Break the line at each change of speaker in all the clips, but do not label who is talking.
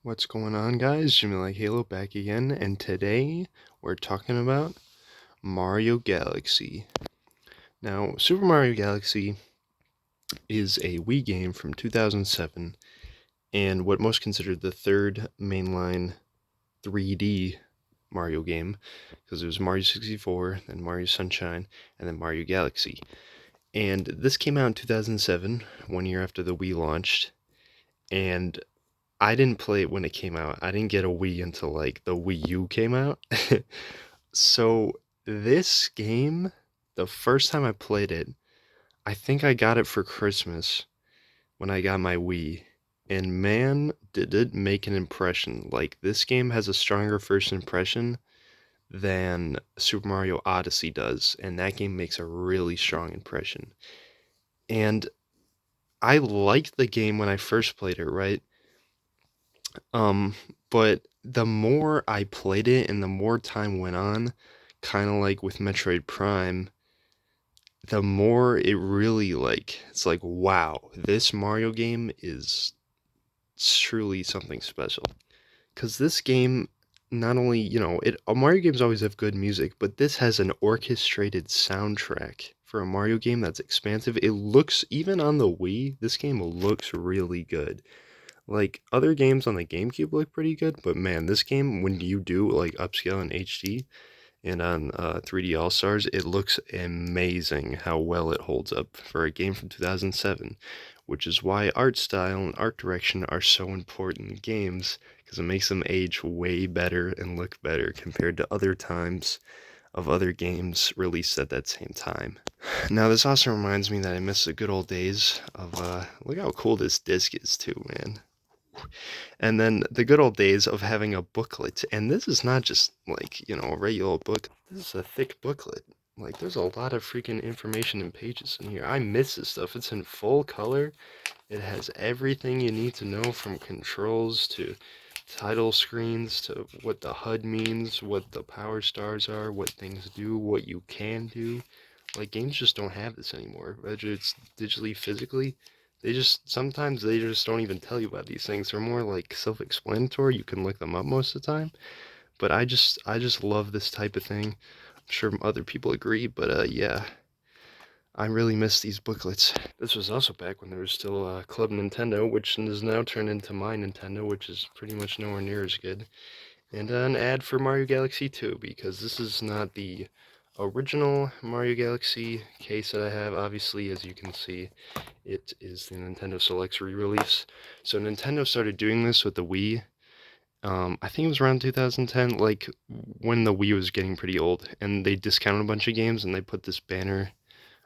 What's going on, guys? Jimmy like Halo back again, and today we're talking about Mario Galaxy. Now, Super Mario Galaxy is a Wii game from 2007, and what most considered the third mainline 3D Mario game, because it was Mario 64, then Mario Sunshine, and then Mario Galaxy. And this came out in 2007, 1 year after the Wii launched, and I didn't play it when it came out. I didn't get a Wii until like the Wii U came out. So this game, the first time I played it, I think I got it for Christmas when I got my Wii. And man, did it make an impression. Like this game has a stronger first impression than Super Mario Odyssey does, and that game makes a really strong impression. And I liked the game when I first played it, right? Um, but the more I played it and the more time went on, kind of like with Metroid Prime, the more it really it's like wow, this Mario game is truly something special. Cuz this game not only, Mario games always have good music, but this has an orchestrated soundtrack for a Mario game that's expansive. It looks even on the Wii, this game looks really good. Like other games on the GameCube look pretty good, but man, this game when you do like upscale in HD and on 3D All Stars, it looks amazing how well it holds up for a game from 2007, which is why art style and art direction are so important in games because it makes them age way better and look better compared to other times of other games released at that same time. Now, this also reminds me that I miss the good old days of, look how cool this disc is too, man. And then the good old days of having a booklet. And this is not just like, a regular book. This is a thick booklet. Like, there's a lot of freaking information and pages in here. I miss this stuff. It's in full color. It has everything you need to know from controls to title screens to what the HUD means, what the power stars are, what things do, what you can do. Like, games just don't have this anymore, whether it's digitally, physically. Sometimes they just don't even tell you about these things. They're more like self-explanatory. You can look them up most of the time. But I just love this type of thing. I'm sure other people agree, but yeah, I really miss these booklets. This was also back when there was still Club Nintendo, which is now turned into My Nintendo, which is pretty much nowhere near as good. And an ad for Mario Galaxy 2, because this is not the original Mario Galaxy case that I have. Obviously, as you can see, it is the Nintendo Selects re-release. So Nintendo started doing this with the Wii. I think it was around 2010, like when the Wii was getting pretty old, and they discounted a bunch of games and they put this banner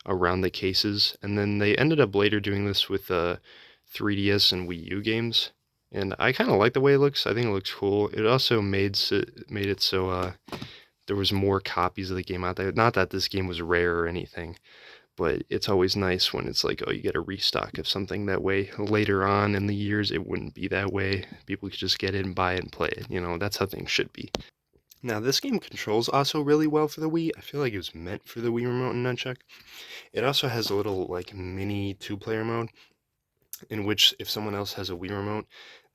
around the cases. And then they ended up later doing this with 3DS and Wii U games. And I kind of like the way it looks. I think it looks cool. It also made it so there was more copies of the game out there. Not that this game was rare or anything, but it's always nice when it's like, oh, you get a restock of something that way. Later on in the years, it wouldn't be that way. People could just get it and buy it and play it. That's how things should be. Now, this game controls also really well for the Wii. I feel like it was meant for the Wii remote and nunchuck. It also has a little like mini two-player mode in which if someone else has a Wii remote,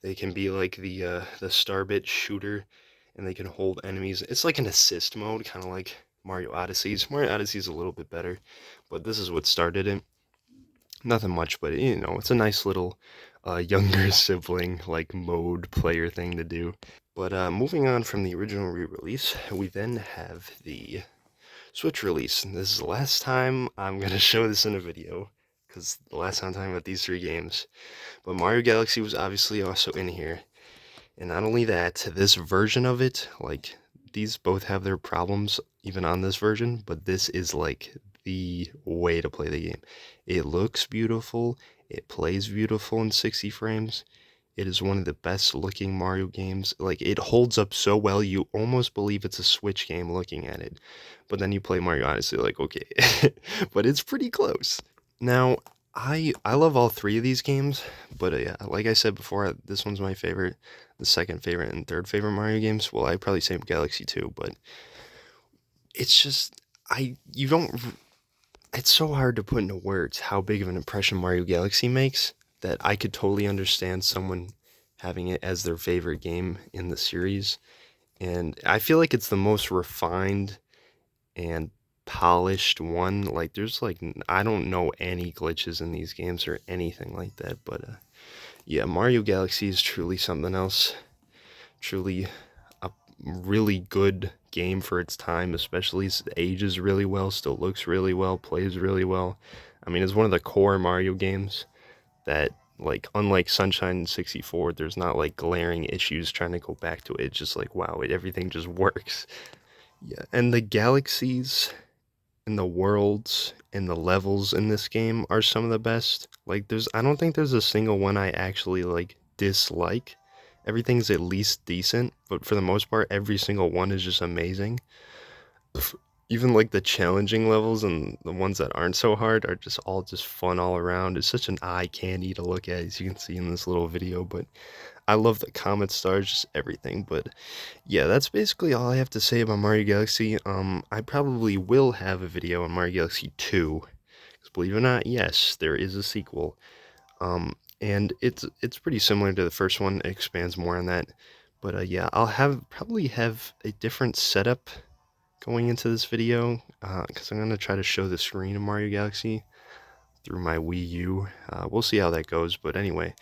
they can be like the Starbit shooter and they can hold enemies. It's like an assist mode, kind of like Mario Odyssey's. Mario Odyssey's a little bit better, but this is what started it. Nothing much, but it's a nice little younger sibling like mode player thing to do. But moving on from the original re-release, we then have the Switch release. And this is the last time I'm gonna show this in a video, because the last time I'm talking about these three games. But Mario Galaxy was obviously also in here. And not only that, this version of it, like, these both have their problems, even on this version, but this is like the way to play the game. It looks beautiful, it plays beautiful in 60 frames. It is one of the best looking Mario games. Like, it holds up so well, you almost believe it's a Switch game looking at it. But then you play Mario Odyssey, like, okay. But it's pretty close. Now, I love all three of these games, but yeah, like I said before, this one's my favorite. The second favorite and third favorite Mario games. Well, I'd probably say Galaxy 2, but it's just you don't. It's so hard to put into words how big of an impression Mario Galaxy makes that I could totally understand someone having it as their favorite game in the series. And I feel like it's the most refined and polished one. Like there's like I don't know any glitches in these games or anything like that, but yeah, Mario Galaxy is truly something else. Truly a really good game for its time, especially it ages really well, still looks really well, plays really well. I mean, it's one of the core Mario games that, like, unlike Sunshine 64, there's not like glaring issues trying to go back to it. It's just like, wow, everything just works. Yeah, and the galaxies and the worlds and the levels in this game are some of the best. Like I don't think there's a single one I actually like dislike. Everything's at least decent, but for the most part every single one is just amazing. Even like the challenging levels and the ones that aren't so hard are just all just fun all around. It's such an eye candy to look at, as you can see in this little video, but I love the comet stars, just everything. But yeah, that's basically all I have to say about Mario Galaxy. I probably will have a video on Mario Galaxy 2, because believe it or not, yes, there is a sequel. And it's pretty similar to the first one. It expands more on that. But yeah, I'll probably have a different setup going into this video, because I'm gonna try to show the screen of Mario Galaxy through my Wii U. We'll see how that goes. But anyway,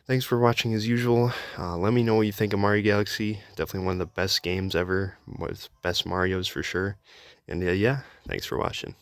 thanks for watching as usual. Let me know what you think of Mario Galaxy. Definitely one of the best games ever, with best Marios for sure. And yeah, thanks for watching.